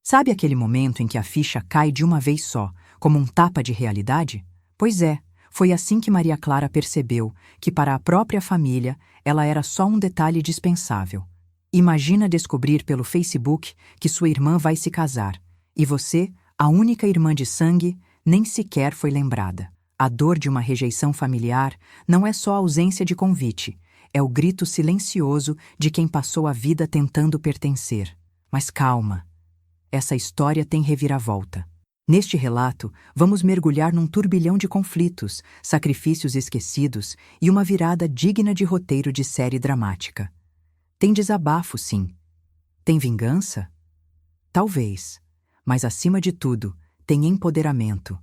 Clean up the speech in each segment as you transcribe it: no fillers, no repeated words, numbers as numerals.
Sabe aquele momento em que a ficha cai de uma vez só, como um tapa de realidade? Pois é, foi assim que Maria Clara percebeu que para a própria família ela era só um detalhe dispensável. Imagina descobrir pelo Facebook que sua irmã vai se casar, e você, a única irmã de sangue, nem sequer foi lembrada. A dor de uma rejeição familiar não é só a ausência de convite, é o grito silencioso de quem passou a vida tentando pertencer. Mas calma, essa história tem reviravolta. Neste relato, vamos mergulhar num turbilhão de conflitos, sacrifícios esquecidos e uma virada digna de roteiro de série dramática. Tem desabafo, sim. Tem vingança? Talvez. Mas, acima de tudo, tem empoderamento.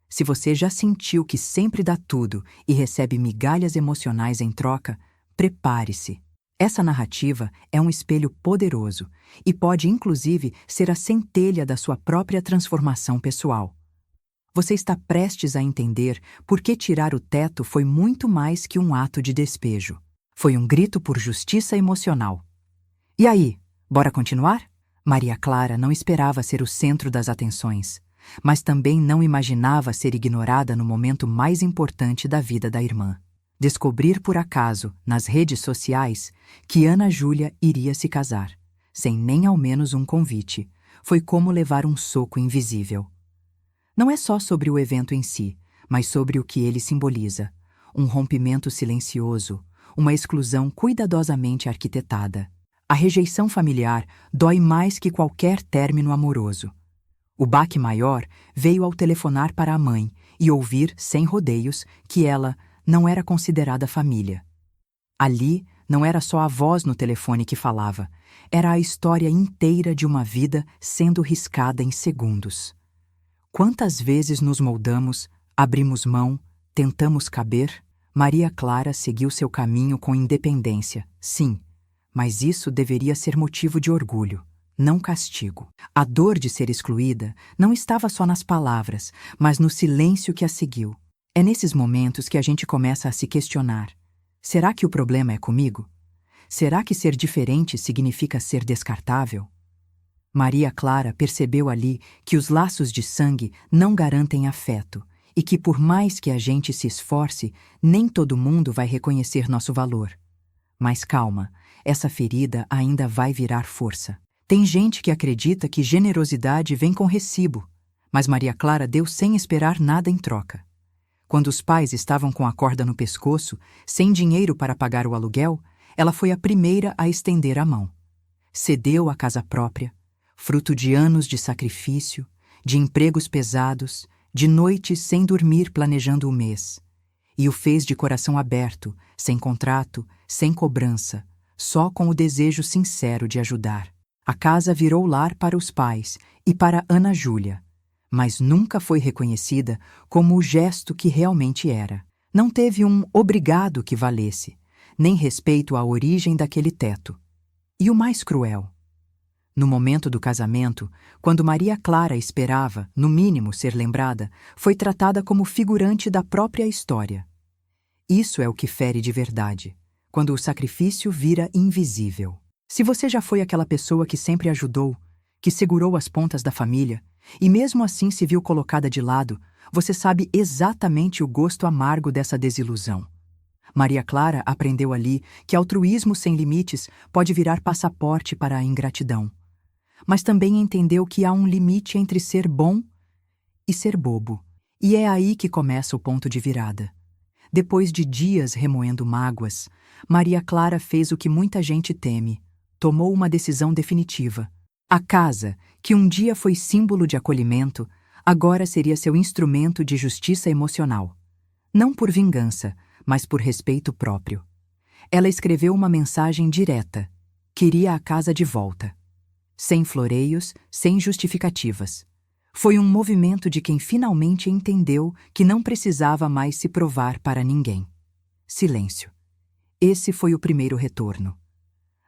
Se você já sentiu que sempre dá tudo e recebe migalhas emocionais em troca, prepare-se. Essa narrativa é um espelho poderoso e pode, inclusive, ser a centelha da sua própria transformação pessoal. Você está prestes a entender por que tirar o teto foi muito mais que um ato de despejo. Foi um grito por justiça emocional. E aí, bora continuar? Maria Clara não esperava ser o centro das atenções, mas também não imaginava ser ignorada no momento mais importante da vida da irmã. Descobrir por acaso, nas redes sociais, que Ana Júlia iria se casar, sem nem ao menos um convite, foi como levar um soco invisível. Não é só sobre o evento em si, mas sobre o que ele simboliza: um rompimento silencioso, uma exclusão cuidadosamente arquitetada. A rejeição familiar dói mais que qualquer término amoroso. O baque maior veio ao telefonar para a mãe e ouvir, sem rodeios, que ela não era considerada família. Ali, não era só a voz no telefone que falava, era a história inteira de uma vida sendo riscada em segundos. Quantas vezes nos moldamos, abrimos mão, tentamos caber? Maria Clara seguiu seu caminho com independência, sim, mas isso deveria ser motivo de orgulho, não castigo. A dor de ser excluída não estava só nas palavras, mas no silêncio que a seguiu. É nesses momentos que a gente começa a se questionar: será que o problema é comigo? Será que ser diferente significa ser descartável? Maria Clara percebeu ali que os laços de sangue não garantem afeto e que, por mais que a gente se esforce, nem todo mundo vai reconhecer nosso valor. Mas calma, essa ferida ainda vai virar força. Tem gente que acredita que generosidade vem com recibo, mas Maria Clara deu sem esperar nada em troca. Quando os pais estavam com a corda no pescoço, sem dinheiro para pagar o aluguel, ela foi a primeira a estender a mão. Cedeu a casa própria, fruto de anos de sacrifício, de empregos pesados, de noites sem dormir planejando o mês. E o fez de coração aberto, sem contrato, sem cobrança, só com o desejo sincero de ajudar. A casa virou lar para os pais e para Ana Júlia, mas nunca foi reconhecida como o gesto que realmente era. Não teve um obrigado que valesse, nem respeito à origem daquele teto. E o mais cruel: no momento do casamento, quando Maria Clara esperava, no mínimo, ser lembrada, foi tratada como figurante da própria história. Isso é o que fere de verdade, quando o sacrifício vira invisível. Se você já foi aquela pessoa que sempre ajudou, que segurou as pontas da família, e mesmo assim se viu colocada de lado, você sabe exatamente o gosto amargo dessa desilusão. Maria Clara aprendeu ali que altruísmo sem limites pode virar passaporte para a ingratidão. Mas também entendeu que há um limite entre ser bom e ser bobo. E é aí que começa o ponto de virada. Depois de dias remoendo mágoas, Maria Clara fez o que muita gente teme: tomou uma decisão definitiva. A casa, que um dia foi símbolo de acolhimento, agora seria seu instrumento de justiça emocional. Não por vingança, mas por respeito próprio. Ela escreveu uma mensagem direta: queria a casa de volta. Sem floreios, sem justificativas. Foi um movimento de quem finalmente entendeu que não precisava mais se provar para ninguém. Silêncio. Esse foi o primeiro retorno.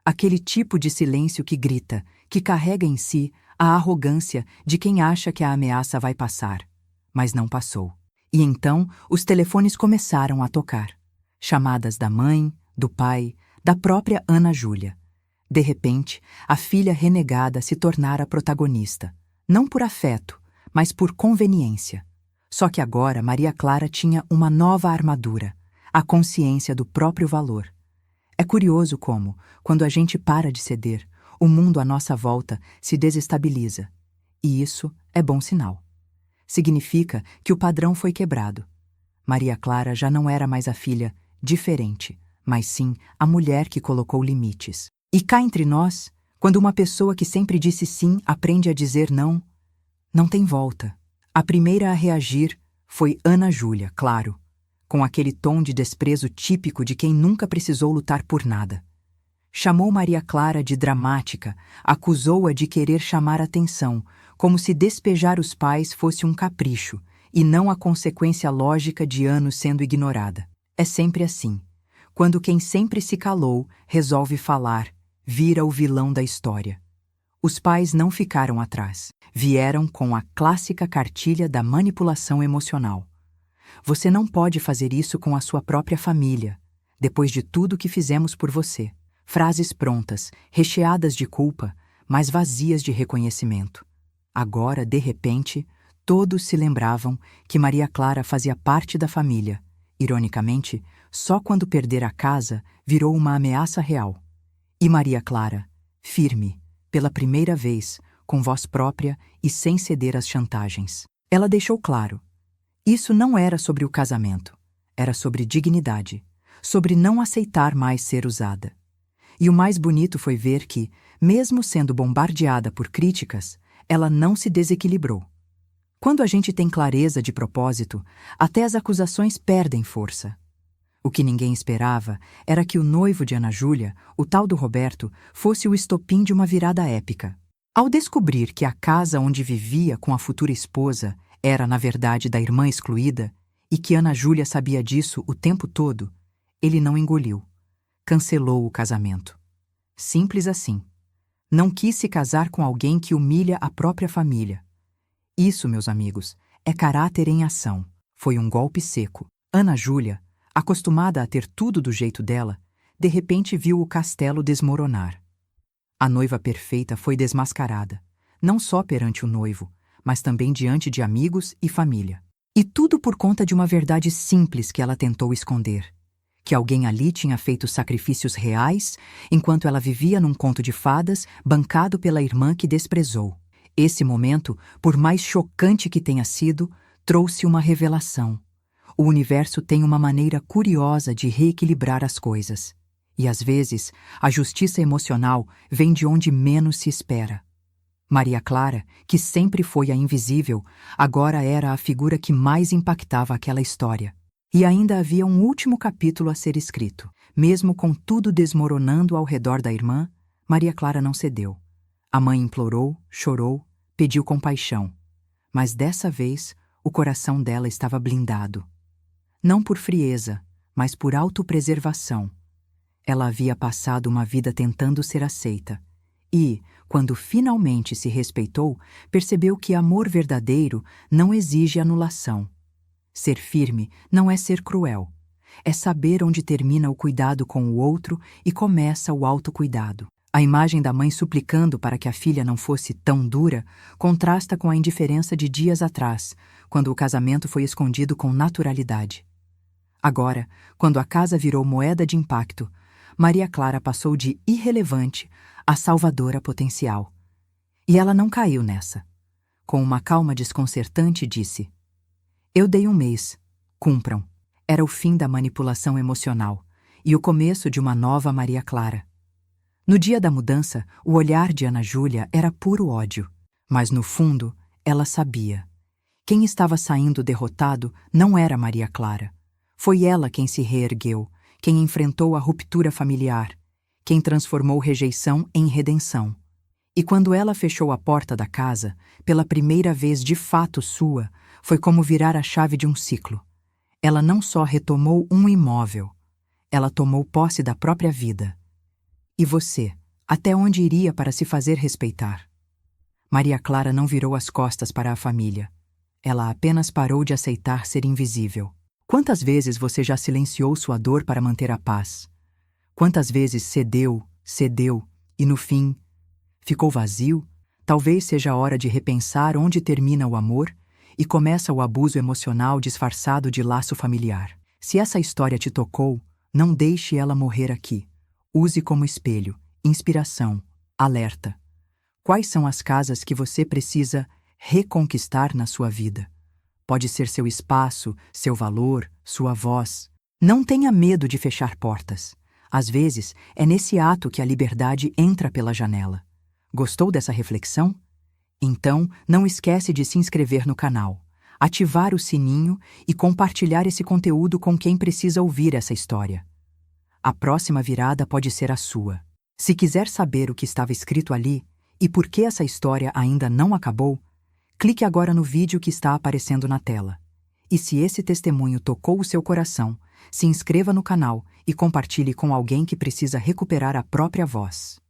Aquele tipo de silêncio que grita, que carrega em si a arrogância de quem acha que a ameaça vai passar. Mas não passou. E então os telefones começaram a tocar. Chamadas da mãe, do pai, da própria Ana Júlia. De repente, a filha renegada se tornara protagonista, não por afeto, mas por conveniência. Só que agora Maria Clara tinha uma nova armadura, a consciência do próprio valor. É curioso como, quando a gente para de ceder, o mundo à nossa volta se desestabiliza. E isso é bom sinal. Significa que o padrão foi quebrado. Maria Clara já não era mais a filha diferente, mas sim a mulher que colocou limites. E cá entre nós, quando uma pessoa que sempre disse sim aprende a dizer não, não tem volta. A primeira a reagir foi Ana Júlia, claro, com aquele tom de desprezo típico de quem nunca precisou lutar por nada. Chamou Maria Clara de dramática, acusou-a de querer chamar atenção, como se despejar os pais fosse um capricho, e não a consequência lógica de anos sendo ignorada. É sempre assim. Quando quem sempre se calou resolve falar, vira o vilão da história. Os pais não ficaram atrás. Vieram com a clássica cartilha da manipulação emocional. Você não pode fazer isso com a sua própria família, depois de tudo que fizemos por você. Frases prontas, recheadas de culpa, mas vazias de reconhecimento. Agora, de repente, todos se lembravam que Maria Clara fazia parte da família. Ironicamente, só quando perder a casa virou uma ameaça real. E Maria Clara, firme, pela primeira vez, com voz própria e sem ceder às chantagens. Ela deixou claro. Isso não era sobre o casamento. Era sobre dignidade. Sobre não aceitar mais ser usada. E o mais bonito foi ver que, mesmo sendo bombardeada por críticas, ela não se desequilibrou. Quando a gente tem clareza de propósito, até as acusações perdem força. O que ninguém esperava era que o noivo de Ana Júlia, o tal do Roberto, fosse o estopim de uma virada épica. Ao descobrir que a casa onde vivia com a futura esposa era, na verdade, da irmã excluída, e que Ana Júlia sabia disso o tempo todo, ele não engoliu. Cancelou o casamento. Simples assim. Não quis se casar com alguém que humilha a própria família. Isso, meus amigos, é caráter em ação. Foi um golpe seco. Ana Júlia, acostumada a ter tudo do jeito dela, de repente viu o castelo desmoronar. A noiva perfeita foi desmascarada, não só perante o noivo, mas também diante de amigos e família. E tudo por conta de uma verdade simples que ela tentou esconder. Que alguém ali tinha feito sacrifícios reais, enquanto ela vivia num conto de fadas, bancado pela irmã que desprezou. Esse momento, por mais chocante que tenha sido, trouxe uma revelação. O universo tem uma maneira curiosa de reequilibrar as coisas. E às vezes, a justiça emocional vem de onde menos se espera. Maria Clara, que sempre foi a invisível, agora era a figura que mais impactava aquela história. E ainda havia um último capítulo a ser escrito. Mesmo com tudo desmoronando ao redor da irmã, Maria Clara não cedeu. A mãe implorou, chorou, pediu compaixão. Mas dessa vez, o coração dela estava blindado. Não por frieza, mas por autopreservação. Ela havia passado uma vida tentando ser aceita. E, quando finalmente se respeitou, percebeu que amor verdadeiro não exige anulação. Ser firme não é ser cruel. É saber onde termina o cuidado com o outro e começa o autocuidado. A imagem da mãe suplicando para que a filha não fosse tão dura contrasta com a indiferença de dias atrás, quando o casamento foi escondido com naturalidade. Agora, quando a casa virou moeda de impacto, Maria Clara passou de irrelevante a salvadora potencial. E ela não caiu nessa. Com uma calma desconcertante, disse: "Eu dei um mês. Cumpram." Era o fim da manipulação emocional e o começo de uma nova Maria Clara. No dia da mudança, o olhar de Ana Júlia era puro ódio. Mas, no fundo, ela sabia. Quem estava saindo derrotado não era Maria Clara. Foi ela quem se reergueu, quem enfrentou a ruptura familiar, quem transformou rejeição em redenção. E quando ela fechou a porta da casa, pela primeira vez de fato sua, foi como virar a chave de um ciclo. Ela não só retomou um imóvel, ela tomou posse da própria vida. E você, até onde iria para se fazer respeitar? Maria Clara não virou as costas para a família. Ela apenas parou de aceitar ser invisível. Quantas vezes você já silenciou sua dor para manter a paz? Quantas vezes cedeu E no fim, ficou vazio? Talvez seja a hora de repensar onde termina o amor e começa o abuso emocional disfarçado de laço familiar. Se essa história te tocou, não deixe ela morrer aqui. Use como espelho, inspiração, alerta. Quais são as casas que você precisa reconquistar na sua vida? Pode ser seu espaço, seu valor, sua voz. Não tenha medo de fechar portas. Às vezes, é nesse ato que a liberdade entra pela janela. Gostou dessa reflexão? Então, não esquece de se inscrever no canal, ativar o sininho e compartilhar esse conteúdo com quem precisa ouvir essa história. A próxima virada pode ser a sua. Se quiser saber o que estava escrito ali e por que essa história ainda não acabou, clique agora no vídeo que está aparecendo na tela. E se esse testemunho tocou o seu coração, se inscreva no canal e compartilhe com alguém que precisa recuperar a própria voz.